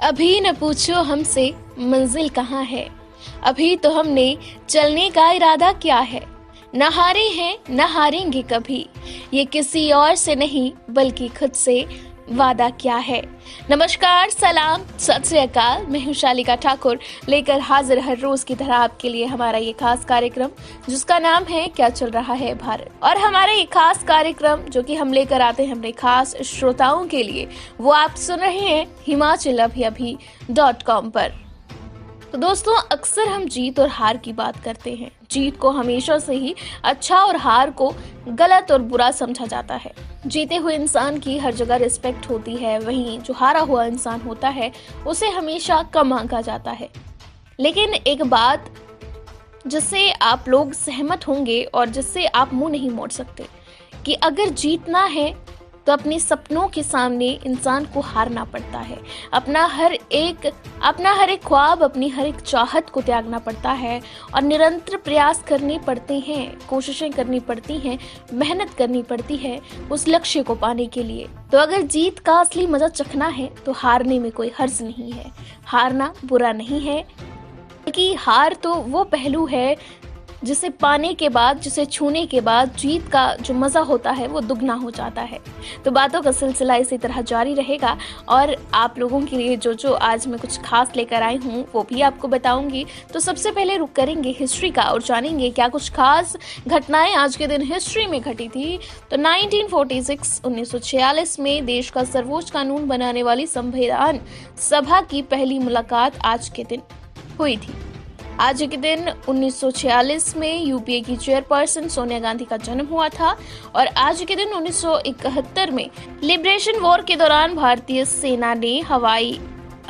अभी न पूछो हमसे मंजिल कहाँ है। अभी तो हमने चलने का इरादा किया है। न हारे हैं न हारेंगे कभी। ये किसी और से नहीं बल्कि खुद से वादा क्या है। नमस्कार, सलाम, सत श्री अकाल। मैं हूं शालिका ठाकुर, लेकर हाजिर हर रोज की तरह आपके लिए हमारा ये खास कार्यक्रम जिसका नाम है क्या चल रहा है भारत। और हमारा ये खास कार्यक्रम जो कि हम लेकर आते हैं अपने खास श्रोताओं के लिए, वो आप सुन रहे हैं HimachalAbhiAbhi.com पर। तो दोस्तों, अक्सर हम जीत और हार की बात करते हैं। जीत को हमेशा से ही अच्छा और हार को गलत और बुरा समझा जाता है। जीते हुए इंसान की हर जगह रिस्पेक्ट होती है, वहीं जो हारा हुआ इंसान होता है उसे हमेशा कम आंका जाता है। लेकिन एक बात जिससे आप लोग सहमत होंगे और जिससे आप मुंह नहीं मोड़ सकते कि अगर जीतना है तो अपने सपनों के सामने इंसान को हारना पड़ता है। अपना हर एक ख्वाब, अपनी हर एक चाहत को त्यागना पड़ता है और निरंतर प्रयास करने पड़ते हैं, कोशिशें करनी पड़ती हैं, मेहनत करनी पड़ती है उस लक्ष्य को पाने के लिए। तो अगर जीत का असली मजा चखना है तो हारने में कोई हर्ज नहीं है। हारना बुरा नहीं है, बल्कि हार तो वो पहलू है जिसे पाने के बाद, जिसे छूने के बाद जीत का जो मजा होता है वो दुगना हो जाता है। तो बातों का सिलसिला इसी तरह जारी रहेगा और आप लोगों के लिए जो आज मैं कुछ खास लेकर आई हूँ वो भी आपको बताऊंगी। तो सबसे पहले रुक करेंगे हिस्ट्री का और जानेंगे क्या कुछ खास घटनाएं आज के दिन हिस्ट्री में घटी थी। तो 1946 में देश का सर्वोच्च कानून बनाने वाली संविधान सभा की पहली मुलाकात आज के दिन हुई थी। आज के दिन 1946 में यूपीए की चेयरपर्सन सोनिया गांधी का जन्म हुआ था और आज के दिन 1971 में लिबरेशन वॉर के दौरान भारतीय सेना ने हवाई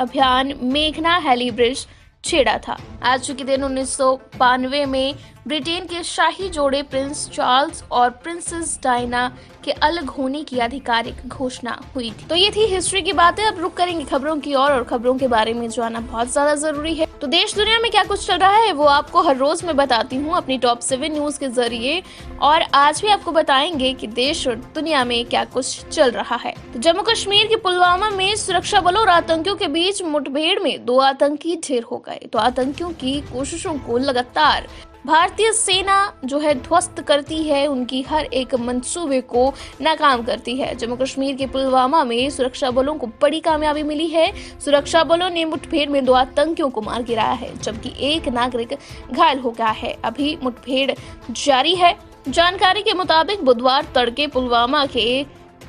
अभियान मेघना हेली ब्रिज छेड़ा था। आज के दिन 1992 में ब्रिटेन के शाही जोड़े प्रिंस चार्ल्स और प्रिंसेस डायना के अलग होने की आधिकारिक घोषणा हुई थी। तो ये थी हिस्ट्री की बातें। अब रुक करेंगे खबरों की और खबरों के बारे में जानना बहुत ज्यादा जरूरी है। तो देश दुनिया में क्या कुछ चल रहा है वो आपको हर रोज मैं बताती हूँ अपनी टॉप 7 न्यूज के जरिए, और आज भी आपको बताएंगे कि देश और दुनिया में क्या कुछ चल रहा है। तो जम्मू कश्मीर के पुलवामा में सुरक्षा बलों और आतंकियों के बीच मुठभेड़ में 2 आतंकी ढेर हो गए। तो आतंकियों की कोशिशों को लगातार भारतीय सेना जो है ध्वस्त करती है, उनकी हर एक मंसूबे को नाकाम करती है। जम्मू कश्मीर के पुलवामा में सुरक्षा बलों को बड़ी कामयाबी मिली है। सुरक्षा बलों ने मुठभेड़ में 2 आतंकियों को मार गिराया है, जबकि एक नागरिक घायल हो गया है। अभी मुठभेड़ जारी है। जानकारी के मुताबिक बुधवार तड़के पुलवामा के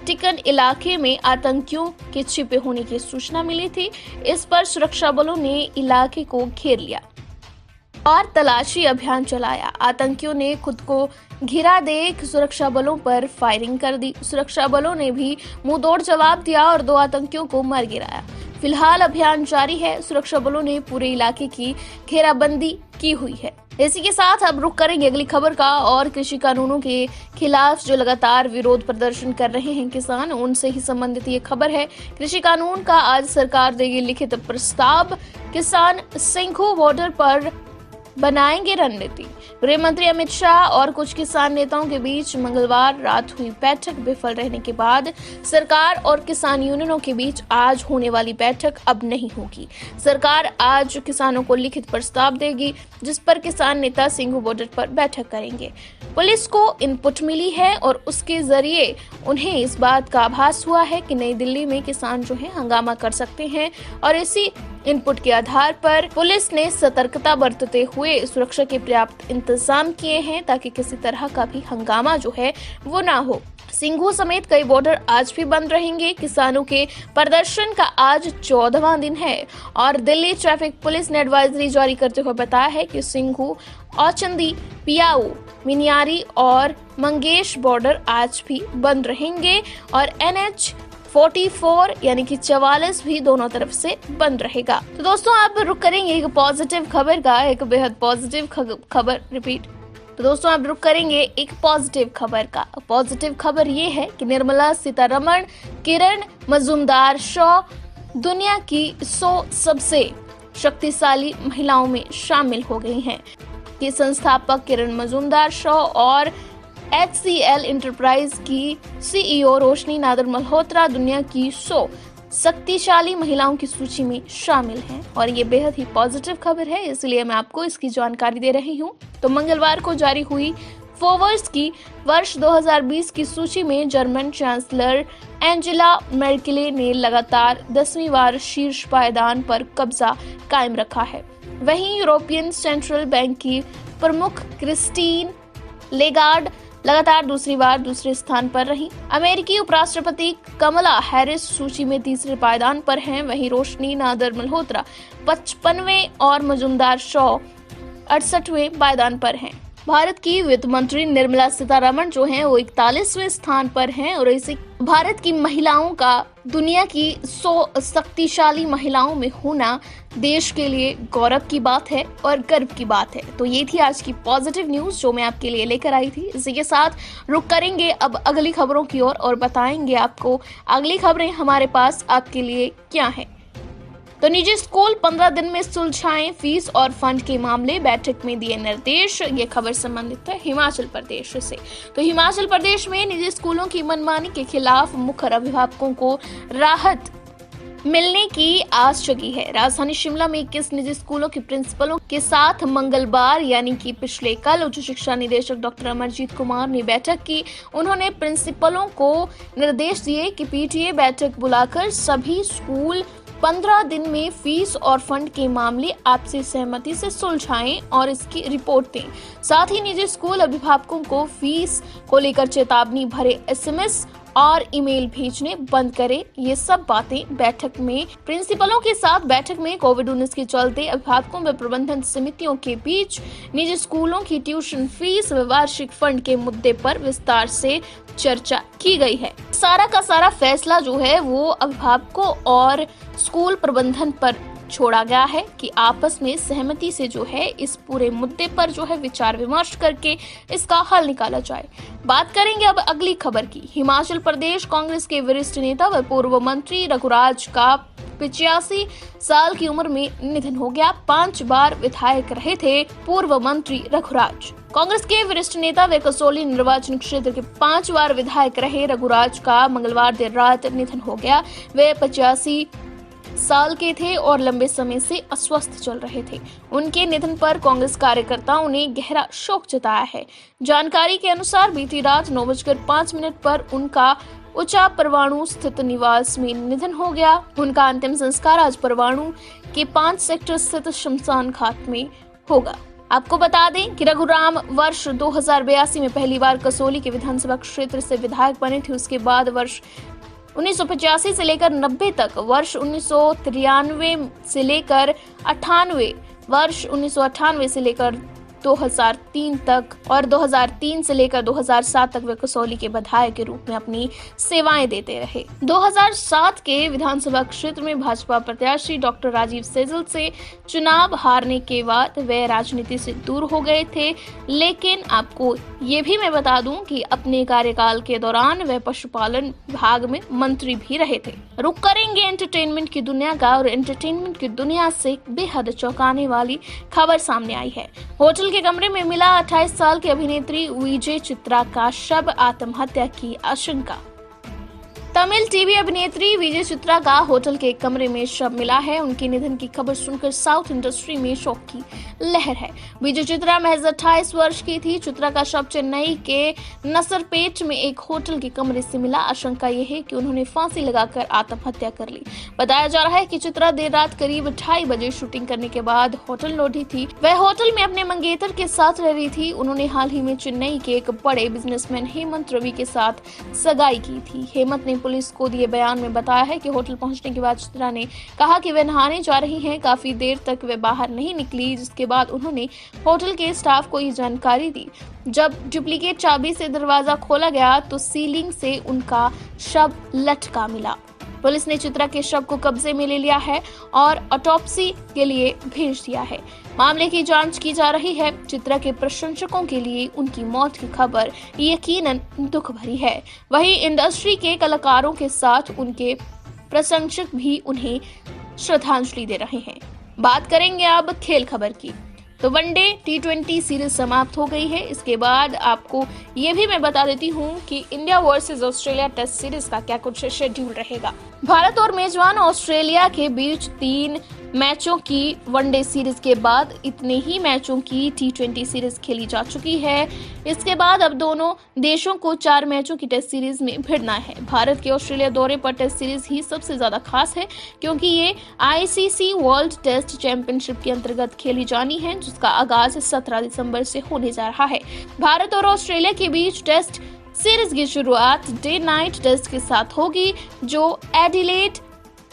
टिकन इलाके में आतंकियों के छिपे होने की सूचना मिली थी। इस पर सुरक्षा बलों ने इलाके को घेर लिया और तलाशी अभियान चलाया। आतंकियों ने खुद को घिरा देख सुरक्षा बलों पर फायरिंग कर दी। सुरक्षा बलों ने भी मुंहतोड़ जवाब दिया और 2 आतंकियों को मार गिराया। फिलहाल अभियान जारी है। सुरक्षा बलों ने पूरे इलाके की घेराबंदी की हुई है। इसी के साथ अब रुक करेंगे अगली खबर का, और कृषि कानूनों के खिलाफ जो लगातार विरोध प्रदर्शन कर रहे हैं किसान, उनसे ही संबंधित ये खबर है। कृषि कानून का आज सरकार देगी लिखित प्रस्ताव। किसान सिंघू बॉर्डर पर बनाएंगे रणनीति। गृह मंत्री अमित शाह और कुछ किसान नेताओं के बीच मंगलवार रात हुई बैठक विफल रहने के बाद सरकार और किसान यूनियनों के बीच आज होने वाली बैठक अब नहीं होगी। सरकार आज किसानों को लिखित प्रस्ताव देगी जिस पर किसान नेता सिंघू बॉर्डर पर बैठक करेंगे। पुलिस को इनपुट मिली है और उसके जरिए उन्हें इस बात का आभास हुआ है कि नई दिल्ली में किसान जो है हंगामा कर सकते हैं, और इसी इनपुट के आधार पर पुलिस ने सतर्कता बरतते हुए सुरक्षा के पर्याप्त इंतजाम किए हैं ताकि किसी तरह का भी हंगामा जो है वो ना हो। सिंघू समेत कई बॉर्डर आज भी बंद रहेंगे। किसानों के प्रदर्शन का आज 14वां दिन है और दिल्ली ट्रैफिक पुलिस ने एडवाइजरी जारी करते हुए बताया है कि सिंघू, औचंदी, पियाऊ, मिनियारी और मंगेश बॉर्डर आज भी बंद रहेंगे और NH 44 यानी कि 44 भी दोनों तरफ से बंद रहेगा। तो दोस्तों, आप रुक करेंगे एक पॉजिटिव खबर का, एक बेहद पॉजिटिव खबर रिपीट। तो दोस्तों, आप रुक करेंगे एक पॉजिटिव खबर का। पॉजिटिव खबर ये है कि निर्मला सीतारमण, किरण मजूमदार-शॉ दुनिया की 100 सबसे शक्तिशाली महिलाओं में शामिल हो गई हैं। की संस्थापक किरण मजूमदार-शॉ और HCL एंटरप्राइज की CEO रोशनी नादर मल्होत्रा दुनिया की 100 शक्तिशाली महिलाओं की सूची में शामिल हैं और ये बेहद ही पॉजिटिव खबर है, इसलिए मैं आपको इसकी जानकारी दे रही हूँ। तो मंगलवार को जारी हुई फोर्ब्स की वर्ष 2020 की सूची में जर्मन चांसलर एंजेला मेर्केल ने लगातार 10वीं बार शीर्ष पायदान पर कब्जा कायम रखा है। वहीं यूरोपियन सेंट्रल बैंक की प्रमुख क्रिस्टीन लेगार्ड लगातार दूसरी बार दूसरे स्थान पर रही। अमेरिकी उपराष्ट्रपति कमला हैरिस सूची में तीसरे पायदान पर हैं। वहीं रोशनी नादर मल्होत्रा 55वें और मजूमदार शॉ 68वें पायदान पर हैं। भारत की वित्त मंत्री निर्मला सीतारमण जो हैं वो 41वें स्थान पर हैं और इसे भारत की महिलाओं का दुनिया की 100 शक्तिशाली महिलाओं में होना देश के लिए गौरव की बात है और गर्व की बात है। तो ये थी आज की पॉजिटिव न्यूज जो मैं आपके लिए लेकर आई थी। इसी के साथ रुक करेंगे अब अगली खबरों की ओर और बताएंगे आपको अगली खबरें हमारे पास आपके लिए क्या है। तो निजी स्कूल 15 दिन में सुलझाएं फीस और फंड के मामले, बैठक में दिए निर्देश। ये खबर संबंधित है हिमाचल प्रदेश से। तो हिमाचल प्रदेश में निजी स्कूलों की मनमानी के खिलाफ मुखर अभिभावकों को राहत मिलने की आस जगी है। राजधानी शिमला में 21 निजी स्कूलों के प्रिंसिपलों के साथ मंगलवार यानी कि पिछले कल उच्च शिक्षा निदेशक डॉक्टर अमरजीत कुमार ने बैठक की। उन्होंने प्रिंसिपलों को निर्देश दिए कि पीटीए बैठक बुलाकर सभी स्कूल 15 दिन में फीस और फंड के मामले आपसी सहमति से सुलझाएं और इसकी रिपोर्ट दें। साथ ही निजी स्कूल अभिभावकों को फीस को लेकर चेतावनी भरे एसएमएस और ईमेल भेजने बंद करें। ये सब बातें बैठक में प्रिंसिपलों के साथ बैठक में कोविड-19 के चलते अभिभावकों व प्रबंधन समितियों के बीच निजी स्कूलों की ट्यूशन फीस व वार्षिक फंड के मुद्दे पर विस्तार से चर्चा की गई है। सारा का सारा फैसला जो है वो अभिभावकों और स्कूल प्रबंधन पर छोड़ा गया है कि आपस में सहमति से जो है इस पूरे मुद्दे पर जो है विचार विमर्श करके इसका हल निकाला जाए। बात करेंगे अब अगली खबर की। हिमाचल प्रदेश कांग्रेस के वरिष्ठ नेता व पूर्व मंत्री रघुराज का 85 साल की उम्र में निधन हो गया। 5 बार विधायक रहे थे पूर्व मंत्री रघुराज। कांग्रेस के वरिष्ठ नेता व कसौली निर्वाचन क्षेत्र के 5 बार विधायक रहे रघुराज का मंगलवार देर रात निधन हो गया। वे 85 साल के थे और लंबे समय से अस्वस्थ चल रहे थे। उनके निधन पर कांग्रेस कार्यकर्ताओं ने गहरा शोक जताया है। जानकारी के अनुसार बीती रात 9:05 पर उनका ऊंचा परवाणु स्थित निवास में निधन हो गया। उनका अंतिम संस्कार आज परवाणु के 5 सेक्टर स्थित शमशान घाट में होगा। आपको बता दें कि रघुराम वर्ष 2082 में पहली बार कसौली के विधानसभा क्षेत्र से विधायक बने थे। उसके बाद वर्ष 1985 से लेकर 90 तक, वर्ष 1993 से लेकर 98, वर्ष 1998 से लेकर 2003 तक और 2003 से लेकर 2007 तक वे कसौली के विधायक के रूप में अपनी सेवाएं देते रहे। 2007 के विधानसभा क्षेत्र में भाजपा प्रत्याशी डॉक्टर राजीव सैजल से चुनाव हारने के बाद वे राजनीति से दूर हो गए थे। लेकिन आपको ये भी मैं बता दूं कि अपने कार्यकाल के दौरान वे पशुपालन विभाग में मंत्री भी रहे थे। रुक करेंगे एंटरटेनमेंट की दुनिया का और एंटरटेनमेंट की दुनिया से बेहद चौंकाने वाली खबर सामने आई है। होटल के कमरे में मिला 28 साल की अभिनेत्री विजय चित्रा का शव, आत्महत्या की आशंका। तमिल टीवी अभिनेत्री विजय चित्रा का होटल के कमरे में शव मिला है। उनके निधन की खबर सुनकर साउथ इंडस्ट्री में शोक की लहर है। विजय चित्रा महज 28 वर्ष की थी। चित्रा का शव चेन्नई के नसरपेट में एक होटल के कमरे से मिला। आशंका यह है कि उन्होंने फांसी लगाकर आत्महत्या कर ली। बताया जा रहा है कि चित्रा देर रात करीब 2:30 बजे शूटिंग करने के बाद होटल लौटी थी। वह होटल में अपने मंगेतर के साथ रह रही थी। उन्होंने हाल ही में चेन्नई के एक बड़े बिजनेसमैन हेमंत रवि के साथ सगाई की थी। हेमंत ने पुलिस को दिए बयान में बताया है कि होटल पहुंचने के बाद चित्रा ने कहा कि वे नहाने जा रही हैं। काफी देर तक वे बाहर नहीं निकली, जिसके बाद उन्होंने होटल के स्टाफ को ये जानकारी दी। जब डुप्लीकेट चाबी से दरवाजा खोला गया तो सीलिंग से उनका शव लटका मिला। पुलिस ने चित्रा के शव को कब्जे में ले लिया है और ऑटोप्सी के लिए भेज दिया है। मामले की जांच की जा रही है। चित्रा के प्रशंसकों के लिए उनकी मौत की खबर यकीनन दुख भरी है। वहीं इंडस्ट्री के कलाकारों के साथ उनके प्रशंसक भी उन्हें श्रद्धांजलि दे रहे हैं। बात करेंगे अब खेल खबर की। तो वनडे T20 सीरीज समाप्त हो गई है। इसके बाद आपको ये भी मैं बता देती हूँ कि India versus Australia test series का क्या कुछ शेड्यूल रहेगा। भारत और मेजबान ऑस्ट्रेलिया के बीच 3 मैचों की वनडे सीरीज के बाद इतने ही मैचों की T20 सीरीज खेली जा चुकी है। इसके बाद अब दोनों देशों को 4 मैचों की टेस्ट सीरीज में भिड़ना है। भारत के ऑस्ट्रेलिया दौरे पर टेस्ट सीरीज ही सबसे ज्यादा खास है, क्योंकि ये ICC वर्ल्ड टेस्ट चैंपियनशिप के अंतर्गत खेली जानी है, जिसका आगाज 17 दिसंबर से होने जा रहा है। भारत और ऑस्ट्रेलिया के बीच टेस्ट सीरीज की शुरुआत डे नाइट टेस्ट के साथ होगी, जो एडिलेड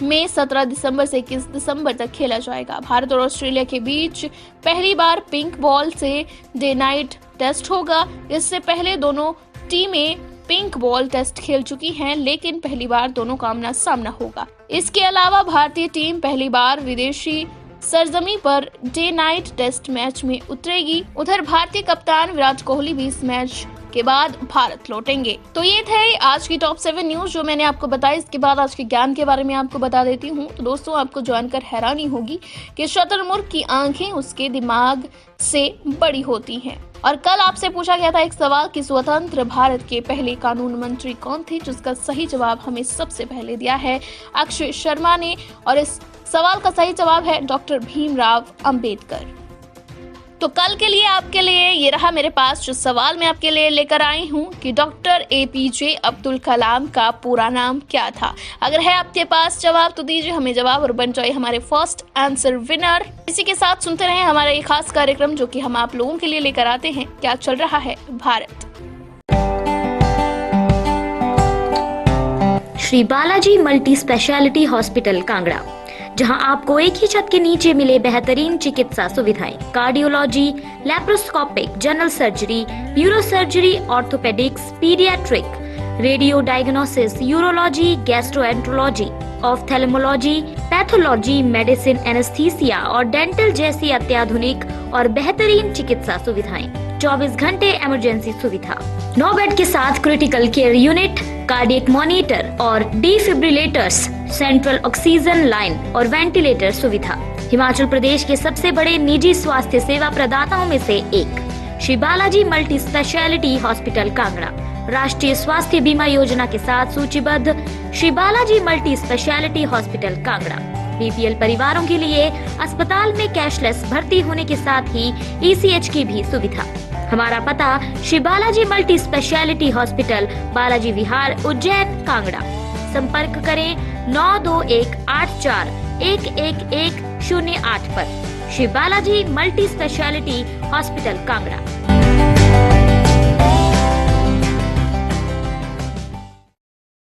में 17 दिसंबर से 21 दिसंबर तक खेला जाएगा। भारत और ऑस्ट्रेलिया के बीच पहली बार पिंक बॉल से डे नाइट टेस्ट होगा। इससे पहले दोनों टीमें पिंक बॉल टेस्ट खेल चुकी हैं, लेकिन पहली बार दोनों का आमना सामना होगा। इसके अलावा भारतीय टीम पहली बार विदेशी सरजमी per day night test match में उतरेगी। उधर भारतीय कप्तान विराट कोहली भी इस मैच के बाद भारत लौटेंगे। तो ये थे आज की टॉप 7 न्यूज जो मैंने आपको बताई। इसके बाद आज के ज्ञान के बारे में आपको बता देती हूँ। तो दोस्तों, आपको जानकर हैरानी होगी कि शुतुरमुर्ग की आंखें उसके दिमाग से बड़ी होती हैं। और कल आपसे पूछा गया था एक सवाल कि स्वतंत्र भारत के पहले कानून मंत्री कौन थे, जिसका सही जवाब हमें सबसे पहले दिया है अक्षय शर्मा ने। और इस सवाल का सही जवाब है डॉक्टर भीमराव अंबेडकर। तो कल के लिए आपके लिए ये रहा मेरे पास जो सवाल मैं आपके लिए लेकर आई हूँ कि डॉक्टर APJ अब्दुल कलाम का पूरा नाम क्या था। अगर है आपके पास जवाब तो दीजिए हमें जवाब और बन जाइए हमारे फर्स्ट आंसर विनर। इसी के साथ सुनते रहे हमारा ये खास कार्यक्रम जो कि हम आप लोगों के लिए लेकर आते हैं, क्या चल रहा है Bharat. Shri Balaji multi speciality hospital Kangra, जहां आपको एक ही छत के नीचे मिले बेहतरीन चिकित्सा सुविधाएं, cardiology, laparoscopic, general surgery, neuro surgery, orthopaedics, paediatric, radio diagnosis, urology, gastroenterology, ophthalmology, pathology, medicine, anaesthesia और डेंटल जैसी अत्याधुनिक और बेहतरीन चिकित्सा सुविधाएं, 24 घंटे इमरजेंसी सुविधा, 9 बेड के साथ critical care unit, cardiac monitor और डिफिब्रिलेटर्स, सेंट्रल ऑक्सीजन लाइन और वेंटिलेटर सुविधा। हिमाचल प्रदेश के सबसे बड़े निजी स्वास्थ्य सेवा प्रदाताओं में से एक Shri Balaji multi speciality hospital Kangra राष्ट्रीय स्वास्थ्य बीमा योजना के साथ सूचीबद्ध Shri Balaji multi speciality hospital Kangra BPL परिवारों के लिए अस्पताल में कैशलेस भर्ती होने के साथ ही ECH की भी सुविधा। हमारा पता Shri Balaji multi speciality hospital, Balaji Vihar, Ujjain, Kangra. संपर्क करें 9218411108 पर। Shri Balaji multi speciality hospital Kangra.